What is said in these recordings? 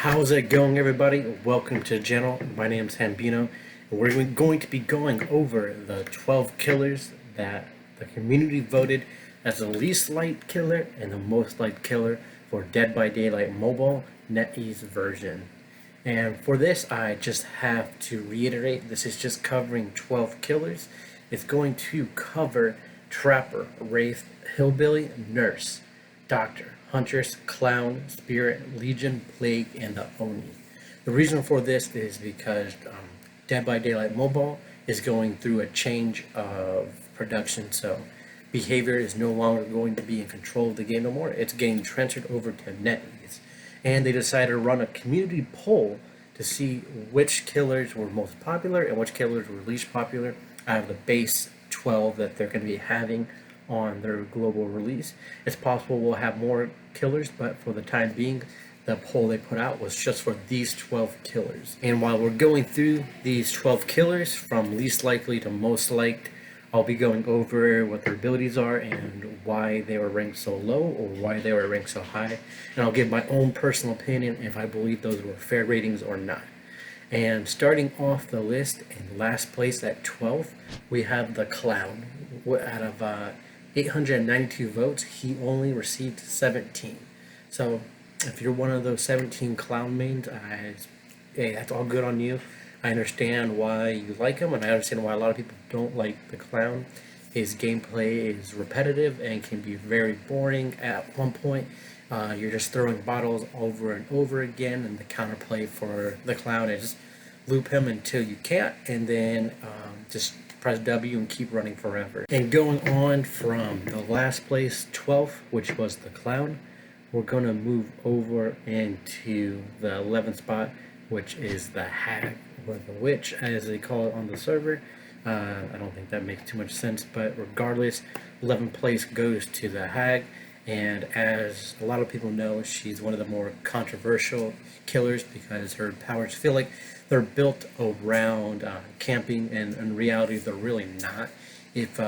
How's it going, everybody? Welcome to the channel. My name's Hambino, and we're going to be going over the 12 killers that the community voted as the least liked killer and the most liked killer for Dead by Daylight Mobile NetEase version. And for this, I just have to reiterate, this is just covering 12 killers. It's going to cover Trapper, Wraith, Hillbilly, Nurse, Doctor, Huntress, Clown, Spirit, Legion, Plague, and the Oni. The reason for this is because Dead by Daylight Mobile is going through a change of production, so behavior is no longer going to be in control of the game no more. It's getting transferred over to NetEase. And they decided to run a community poll to see which killers were most popular and which killers were least popular out of the base 12 that they're going to be having on their global release. It's possible we'll have more killers, but for the time being, the poll they put out was just for these 12 killers. And while we're going through these 12 killers from least likely to most liked, I'll be going over what their abilities are and why they were ranked so low or why they were ranked so high. And I'll give my own personal opinion if I believe those were fair ratings or not. And starting off the list in last place at 12, we have the Clown. Out of 892 votes, he only received 17. So if you're one of those 17 Clown mains, hey, that's all good on you. I understand why you like him, and I understand why a lot of people don't like the Clown. His gameplay is repetitive and can be very boring at one point. You're just throwing bottles over and over again, and the counterplay for the Clown is just loop him until you can't, and then just press W and keep running forever. And going on from the last place 12th, which was the Clown, we're gonna move over into the 11th spot, which is the Hag, or the Witch as they call it on the server. I don't think that makes too much sense, but regardless, 11th place goes to the Hag. And as a lot of people know, she's one of the more controversial killers because her powers feel like they're built around camping, and in reality they're really not. If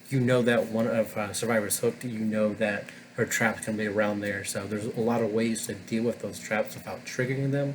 you know that one of Survivor's hooked, you know that her traps can be around there, so there's a lot of ways to deal with those traps without triggering them.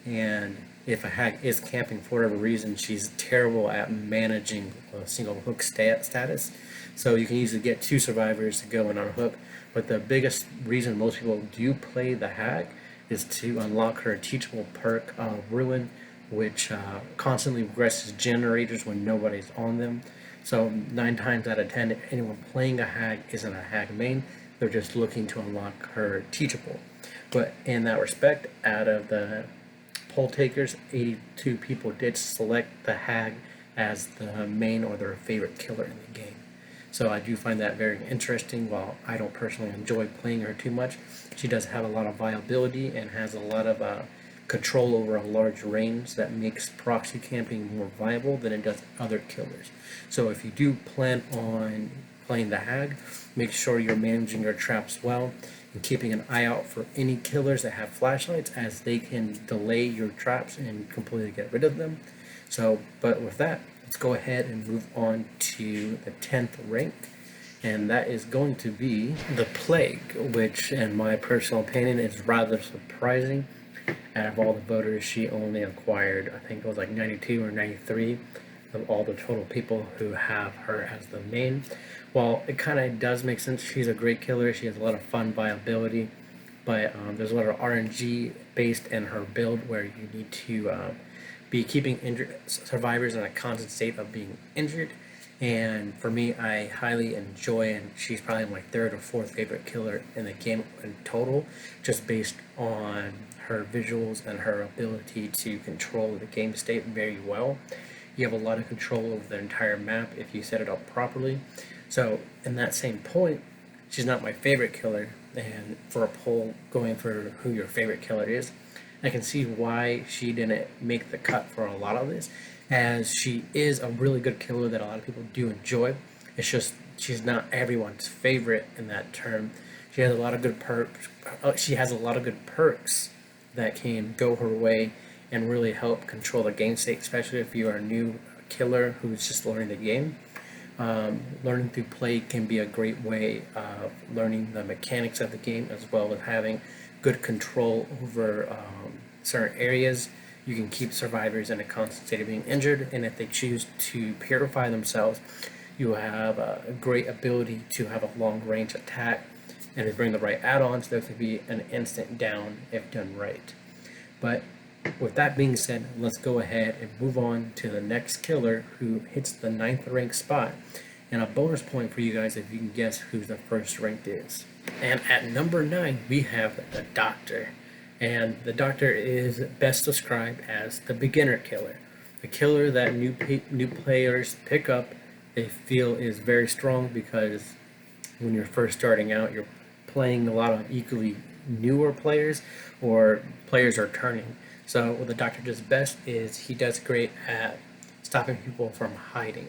And if a Hag is camping for whatever reason, she's terrible at managing a single hook status. So you can usually get two survivors to go in on a hook. But the biggest reason most people do play the Hag is to unlock her teachable perk, Ruin, which constantly regresses generators when nobody's on them. So 9 times out of 10, if anyone playing a Hag isn't a Hag main, they're just looking to unlock her teachable. But in that respect, out of the poll takers, 82 people did select the Hag as the main or their favorite killer in the game. So I do find that very interesting. While I don't personally enjoy playing her too much, she does have a lot of viability and has a lot of control over a large range that makes proxy camping more viable than it does other killers. So if you do plan on playing the Hag, make sure you're managing your traps well and keeping an eye out for any killers that have flashlights, as they can delay your traps and completely get rid of them. So, but with that, let's go ahead and move on to the 10th rank, and that is going to be the Plague, which in my personal opinion is rather surprising. Out of all the voters, she only acquired, I think it was like 92 or 93 of all the total people who have her as the main. While it kind of does make sense, she's a great killer, she has a lot of fun viability, but there's a lot of RNG based in her build where you need to be keeping injured survivors in a constant state of being injured. And for me, I highly enjoy, and she's probably my 3rd or 4th favorite killer in the game in total, just based on her visuals and her ability to control the game state very well. You have a lot of control over the entire map if you set it up properly. So in that same point, she's not my favorite killer, and for a poll going for who your favorite killer is, I can see why she didn't make the cut for a lot of this, as she is a really good killer that a lot of people do enjoy. It's just she's not everyone's favorite in that term. She has a lot of good perks. She has a lot of good perks that can go her way and really help control the game state, especially if you are a new killer who's just learning the game. Learning through play can be a great way of learning the mechanics of the game, as well as having good control over certain areas. You can keep survivors in a constant state of being injured, and if they choose to purify themselves, you have a great ability to have a long range attack, and if you bring the right add-ons, there could be an instant down if done right. But with that being said, let's go ahead and move on to the next killer who hits the 9th rank spot, and a bonus point for you guys if you can guess who the first ranked is. And at number 9 we have the Doctor, and the Doctor is best described as the beginner killer, the killer that new players pick up. They feel is very strong because when you're first starting out, you're playing a lot of equally newer players or players are turning. So what the Doctor does best is he does great at stopping people from hiding.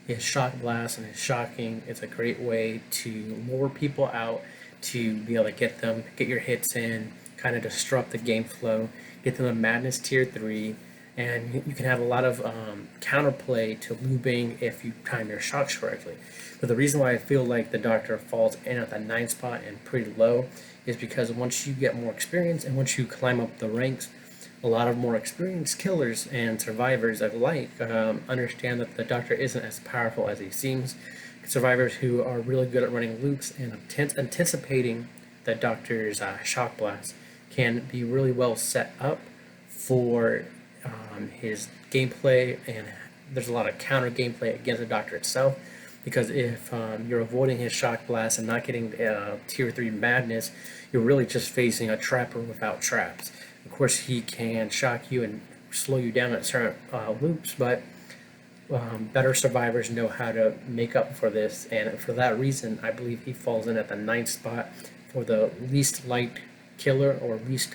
His shock blast and his shocking is a great way to lure people out, to be able to get your hits in, kind of disrupt the game flow, get them to Madness Tier 3, and you can have a lot of counterplay to looping if you time your shocks correctly. But the reason why I feel like the Doctor falls in at the 9th spot and pretty low is because once you get more experience and once you climb up the ranks, a lot of more experienced killers and survivors alike understand that the Doctor isn't as powerful as he seems. Survivors who are really good at running loops and anticipating the Doctor's shock blast can be really well set up for his gameplay, and there's a lot of counter gameplay against the Doctor itself, because if you're avoiding his shock blast and not getting Tier 3 madness, you're really just facing a trapper without traps. Of course, he can shock you and slow you down at certain loops, but better survivors know how to make up for this, and for that reason, I believe he falls in at the 9th spot for the least liked killer or least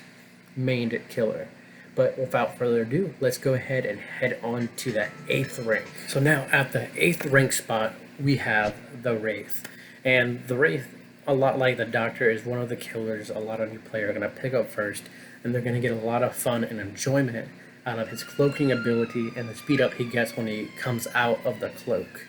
mained killer. But without further ado, let's go ahead and head on to the 8th rank. So now at the 8th rank spot, we have the Wraith. And the Wraith, a lot like the Doctor, is one of the killers a lot of new players are going to pick up first, and they're going to get a lot of fun and enjoyment out of his cloaking ability and the speed up he gets when he comes out of the cloak.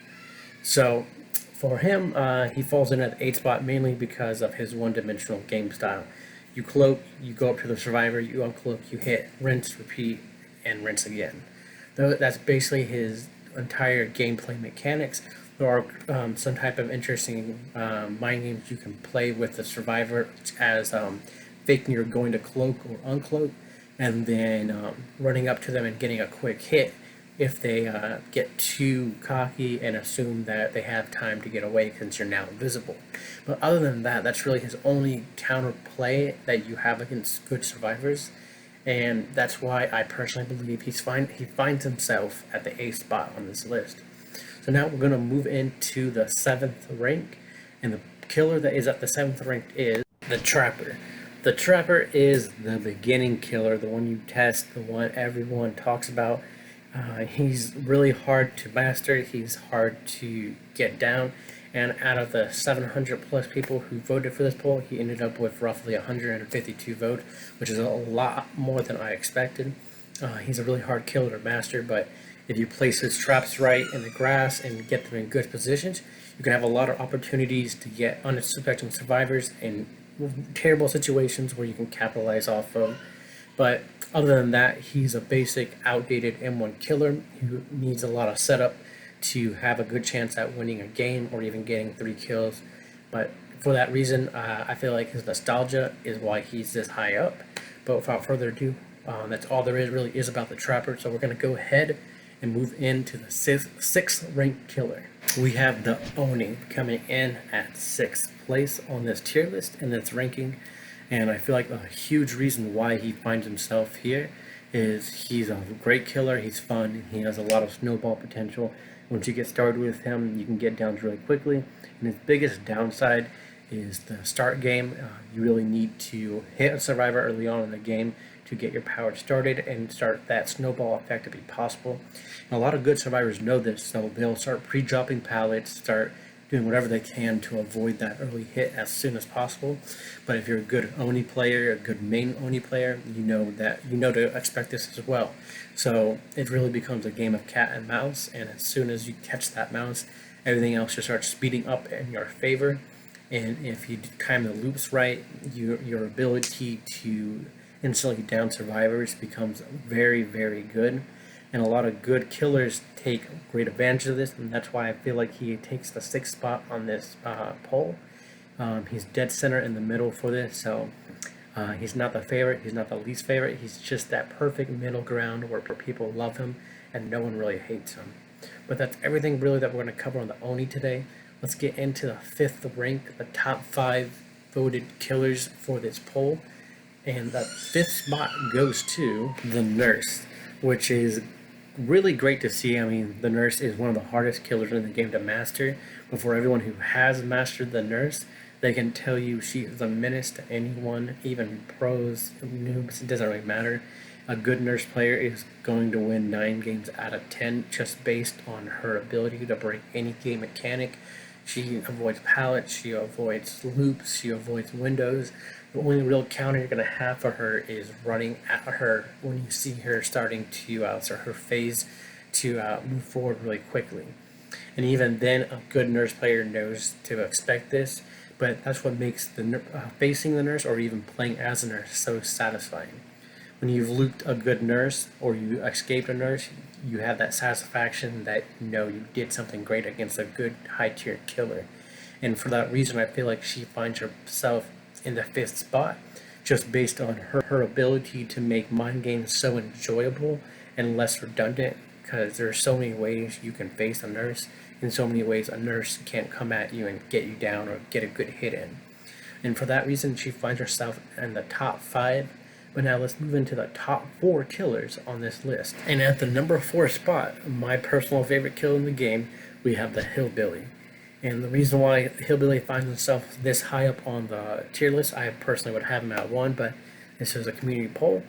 So for him, he falls in at the 8th spot mainly because of his one-dimensional game style. You cloak, you go up to the survivor, you uncloak, you hit, rinse, repeat, and rinse again. That's basically his entire gameplay mechanics. There are some type of interesting mind games you can play with the survivor, as faking you're going to cloak or uncloak, and then running up to them and getting a quick hit if they get too cocky and assume that they have time to get away since you're now invisible. But other than that, that's really his only counter play that you have against good survivors, and that's why I personally believe he finds himself at the 8th spot on this list. So now we're going to move into the 7th rank, and the killer that is at the 7th rank is the Trapper. The Trapper is the beginning killer, the one you test, the one everyone talks about. He's really hard to master, he's hard to get down, and out of the 700 plus people who voted for this poll, he ended up with roughly 152 votes, which is a lot more than I expected. He's a really hard killer to master, but if you place his traps right in the grass and get them in good positions, you can have a lot of opportunities to get unsuspecting survivors in terrible situations where you can capitalize off of. But other than that, he's a basic, outdated M1 killer who needs a lot of setup to have a good chance at winning a game or even getting 3 kills. But for that reason, I feel like his nostalgia is why he's this high up. But without further ado, that's all there really is about the Trapper. So we're going to go ahead and move into the 6th ranked killer. We have the Oni coming in at 6th place on this tier list and its ranking. And I feel like a huge reason why he finds himself here is he's a great killer, he's fun, he has a lot of snowball potential. Once you get started with him, you can get down really quickly. And his biggest downside is the start game. You really need to hit a survivor early on in the game to get your power started and start that snowball effect to be possible. And a lot of good survivors know this, so they'll start pre-dropping pallets, start doing whatever they can to avoid that early hit as soon as possible. But if you're a good Oni player, a good main Oni player, you know to expect this as well. So it really becomes a game of cat and mouse, and as soon as you catch that mouse, everything else just starts speeding up in your favor. and if you time the loops right, your ability to instantly down survivors becomes very, very good. And a lot of good killers take great advantage of this, and that's why I feel like he takes the 6th spot on this poll. He's dead center in the middle for this, so he's not the favorite, he's not the least favorite, he's just that perfect middle ground where people love him and no one really hates him. But that's everything really that we're going to cover on the Oni today. Let's get into the 5th rank, the top 5 voted killers for this poll. And the 5th spot goes to the Nurse, which is really great to see. I mean, the Nurse is one of the hardest killers in the game to master. But for everyone who has mastered the Nurse, they can tell you she is a menace to anyone, even pros, noobs, it doesn't really matter. A good Nurse player is going to win 9 games out of 10 just based on her ability to break any game mechanic. She avoids pallets, she avoids loops, she avoids windows. The only real counter you're going to have for her is running at her when you see her starting to start her phase to move forward really quickly. And even then, a good Nurse player knows to expect this, but that's what makes the facing the Nurse or even playing as a Nurse so satisfying. When you've looped a good Nurse or you escaped a Nurse, you have that satisfaction that you did something great against a good high-tier killer. And for that reason, I feel like she finds herself in the 5th spot just based on her ability to make mind games so enjoyable and less redundant, because there are so many ways you can face a Nurse, in so many ways a Nurse can't come at you and get you down or get a good hit in. And for that reason, she finds herself in the top 5. But now let's move into the top 4 killers on this list. And at the number 4 spot, my personal favorite killer in the game, we have the Hillbilly. And the reason why Hillbilly finds himself this high up on the tier list, I personally would have him at 1, but this is a community poll,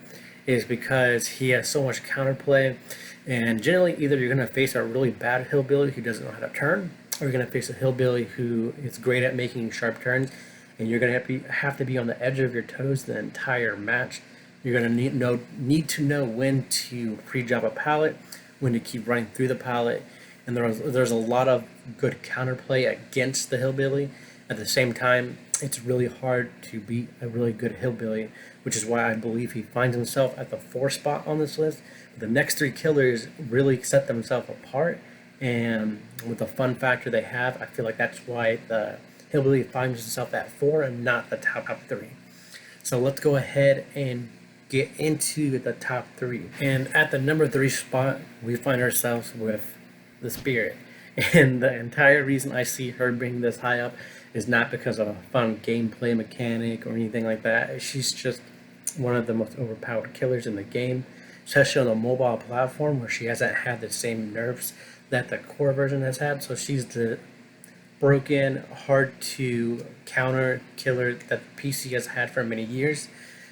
is because he has so much counterplay. And generally, either you're going to face a really bad Hillbilly who doesn't know how to turn, or you're going to face a Hillbilly who is great at making sharp turns, and you're going to have to be on the edge of your toes the entire match. You're going to need to know when to pre-drop a pallet, when to keep running through the pallet, and there's a lot of good counterplay against the Hillbilly. At the same time, it's really hard to beat a really good Hillbilly, which is why I believe he finds himself at the 4th spot on this list. The next 3 killers really set themselves apart, and with the fun factor they have, I feel like that's why the Hillbilly finds himself at 4 and not the top 3. So let's go ahead and get into the top 3. And at the number 3 spot, we find ourselves with the Spirit. And the entire reason I see her being this high up is not because of a fun gameplay mechanic or anything like that. She's just one of the most overpowered killers in the game, especially on a mobile platform where she hasn't had the same nerfs that the core version has had. So she's the broken, hard to counter killer that the PC has had for many years.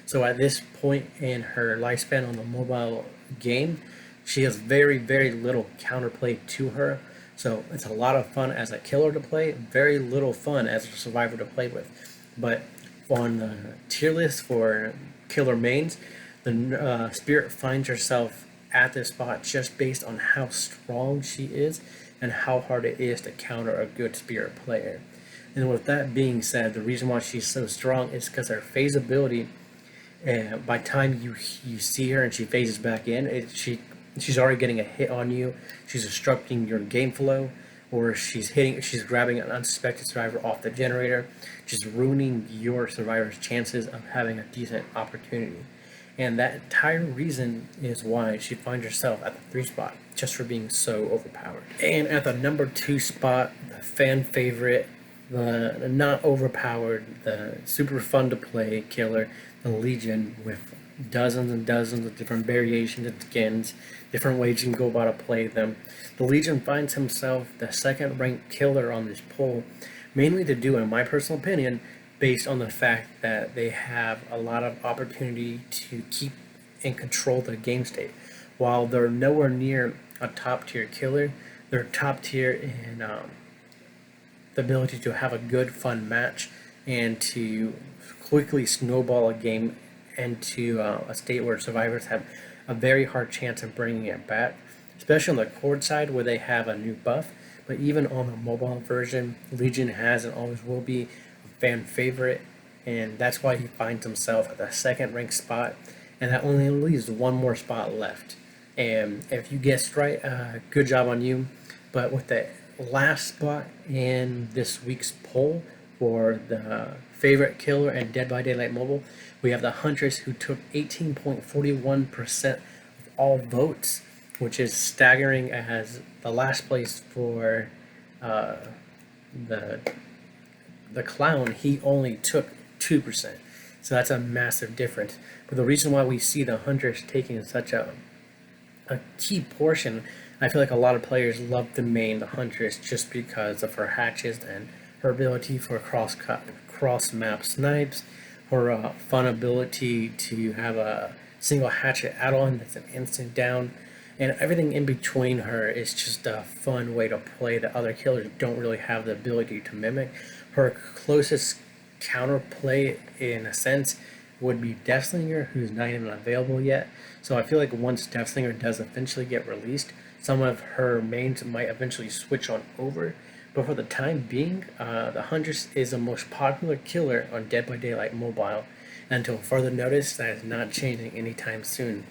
So at this point in her lifespan on the mobile game, she has very, very little counterplay to her. So it's a lot of fun as a killer to play, very little fun as a survivor to play with. But on the tier list for killer mains, the Spirit finds herself at this spot just based on how strong she is and how hard it is to counter a good Spirit player. And with that being said, the reason why she's so strong is because her phase ability, and by the time you see her and she phases back in, she's already getting a hit on you. She's disrupting your game flow, or she's grabbing an unsuspected survivor off the generator, just ruining your survivor's chances of having a decent opportunity. And that entire reason is why she finds herself at the 3 spot, just for being so overpowered. And at the number 2 spot, the fan favorite, the not overpowered, the super fun to play killer, the Legion, with dozens and dozens of different variations and skins, different ways you can go about to play them. The Legion finds himself the 2nd ranked killer on this poll, mainly to do, in my personal opinion, based on the fact that they have a lot of opportunity to keep and control the game state. While they're nowhere near a top tier killer, they're top tier in the ability to have a good fun match and to quickly snowball a game into a state where survivors have a very hard chance of bringing it back, especially on the cord side where they have a new buff. But even on the mobile version, Legion has and always will be a fan favorite, and that's why he finds himself at the second ranked spot, and that only leaves one more spot left. And if you guessed right, good job on you. But with the last spot in this week's poll for the favorite killer and Dead by Daylight Mobile, we have the Huntress, who took 18.41% of all votes, which is staggering, as the last place for the Clown, he only took 2%. So that's a massive difference. But the reason why we see the Huntress taking such a key portion, I feel like a lot of players love to main the Huntress just because of her hatches and her ability for cross map snipes, her fun ability to have a single hatchet add-on that's an instant down, and everything in between her is just a fun way to play that other killers don't really have the ability to mimic. Her closest counterplay, in a sense, would be Deathslinger, who's not even available yet. So I feel like once Deathslinger does eventually get released, some of her mains might eventually switch on over. But for the time being, the Huntress is the most popular killer on Dead by Daylight Mobile. Until further notice, that is not changing anytime soon.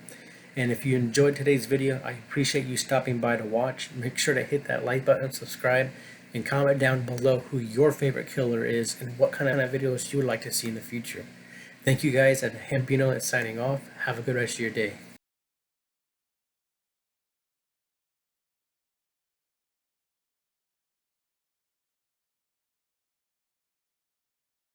And if you enjoyed today's video, I appreciate you stopping by to watch. Make sure to hit that like button, subscribe, and comment down below who your favorite killer is and what kind of videos you would like to see in the future. Thank you guys, and Hambino is signing off. Have a good rest of your day.